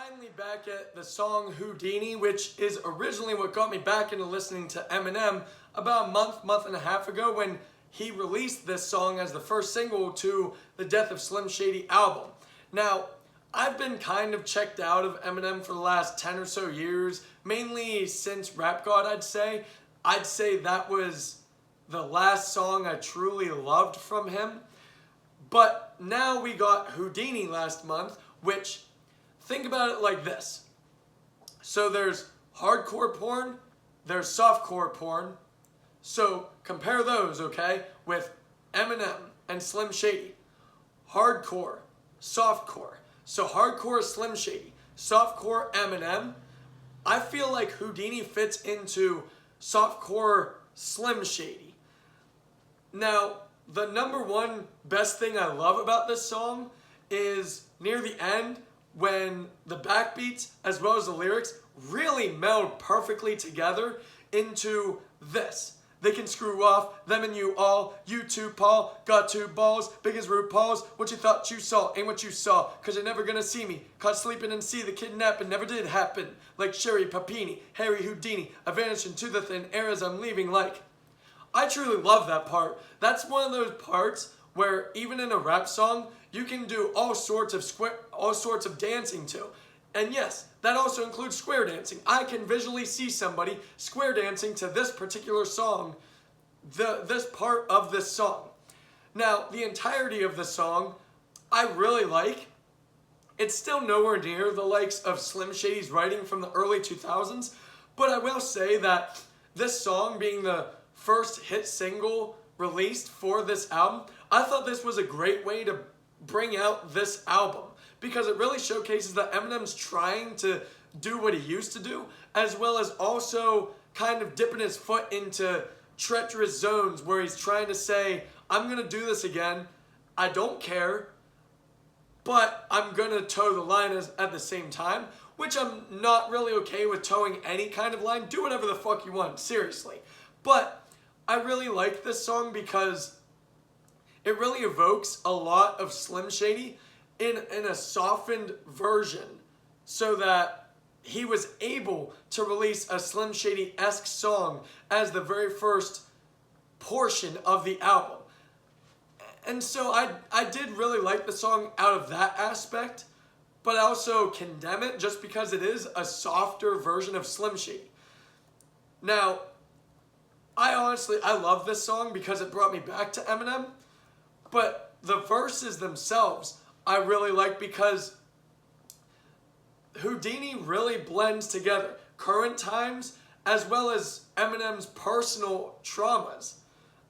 finally back at the song Houdini, which is originally what got me back into listening to Eminem about a month and a half ago when he released this song as the first single to the Death of Slim Shady album. Now, I've been kind of checked out of Eminem for the last 10 or so years, mainly since Rap God, I'd say. I'd say that was the last song I truly loved from him. But now we got Houdini last month, which, think about it like this. So there's hardcore porn, there's softcore porn. So compare those, okay, with Eminem and Slim Shady. Hardcore, softcore. So hardcore Slim Shady, softcore Eminem. I feel like Houdini fits into softcore Slim Shady. Now, the number one best thing I love about this song is near the end when the backbeats as well as the lyrics really meld perfectly together into this. They can screw off, them and you all, you too, Paul, got two balls, big as RuPaul's, what you thought you saw, ain't what you saw, cause you're never gonna see me, caught sleeping and see the kidnapping never did happen, like Sherry Papini, Harry Houdini, I vanish into the thin air as I'm leaving like. I truly love that part. That's one of those parts where even in a rap song, you can do all sorts of dancing to. And yes, that also includes square dancing. I can visually see somebody square dancing to this particular song, this part of this song. Now, the entirety of the song, I really like. It's still nowhere near the likes of Slim Shady's writing from the early 2000s, but I will say that this song being the first hit single released for this album, I thought this was a great way to bring out this album because it really showcases that Eminem's trying to do what he used to do, as well as also kind of dipping his foot into treacherous zones where he's trying to say, I'm going to do this again, I don't care, but I'm going to toe the line at the same time, which I'm not really okay with towing any kind of line. Do whatever the fuck you want, seriously. But I really like this song because it really evokes a lot of Slim Shady in a softened version so that he was able to release a Slim Shady-esque song as the very first portion of the album. And so I did really like the song out of that aspect, but I also condemn it just because it is a softer version of Slim Shady. Now, I love this song because it brought me back to Eminem, but the verses themselves I really like because Houdini really blends together current times as well as Eminem's personal traumas,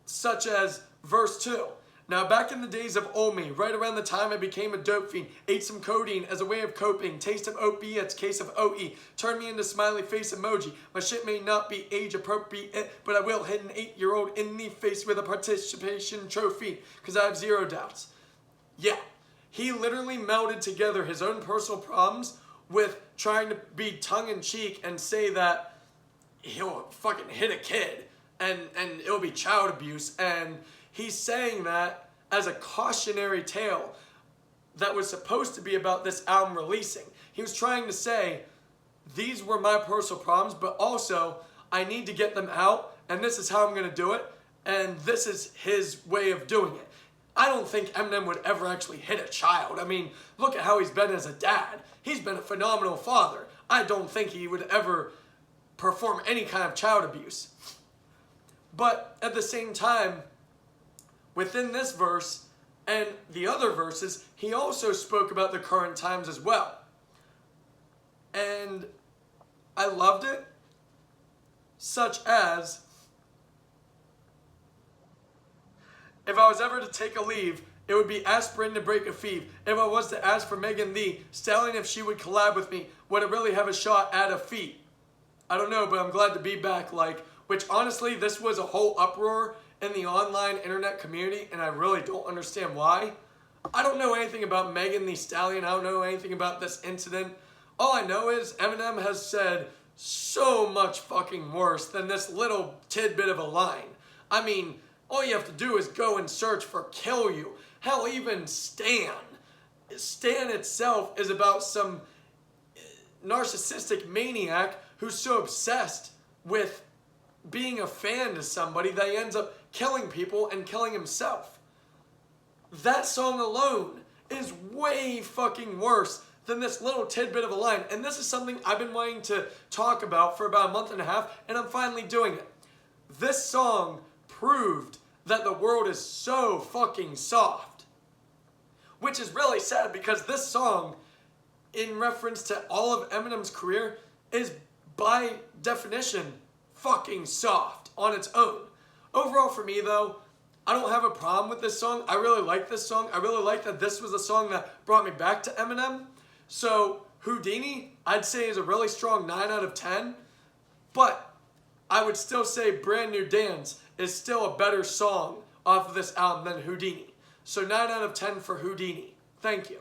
such as verse 2. Now, back in the days of old me, right around the time I became a dope fiend, ate some codeine as a way of coping, taste of opiates, case of OE, turned me into smiley face emoji. My shit may not be age appropriate, but I will hit an 8-year-old in the face with a participation trophy, because I have zero doubts. Yeah, he literally melded together his own personal problems with trying to be tongue-in-cheek and say that he'll fucking hit a kid and it'll be child abuse, and he's saying that as a cautionary tale that was supposed to be about this album releasing. He was trying to say, these were my personal problems, but also I need to get them out, and this is how I'm going to do it, and this is his way of doing it. I don't think Eminem would ever actually hit a child. I mean, look at how he's been as a dad. He's been a phenomenal father. I don't think he would ever perform any kind of child abuse. But at the same time, within this verse and the other verses, he also spoke about the current times as well. And I loved it, such as, if I was ever to take a leave, it would be aspirin to break a fever. If I was to ask for Megan Thee Stallion if she would collab with me, would I really have a shot at a feat? I don't know, but I'm glad to be back, which honestly, this was a whole uproar in the online internet community, and I really don't understand why. I don't know anything about Megan Thee Stallion. I don't know anything about this incident. All I know is Eminem has said so much fucking worse than this little tidbit of a line. I mean, all you have to do is go and search for Kill You. Hell, even Stan. Stan itself is about some narcissistic maniac who's so obsessed with being a fan to somebody that he ends up killing people and killing himself. That song alone is way fucking worse than this little tidbit of a line. And this is something I've been wanting to talk about for about a month and a half, and I'm finally doing it. This song proved that the world is so fucking soft. Which is really sad because this song, in reference to all of Eminem's career, is by definition fucking soft on its own. Overall for me though, I don't have a problem with this song. I really like this song. I really like that this was a song that brought me back to Eminem. So Houdini, I'd say is a really strong 9 out of 10. But I would still say Brand New Dance is still a better song off of this album than Houdini. So 9 out of 10 for Houdini. Thank you.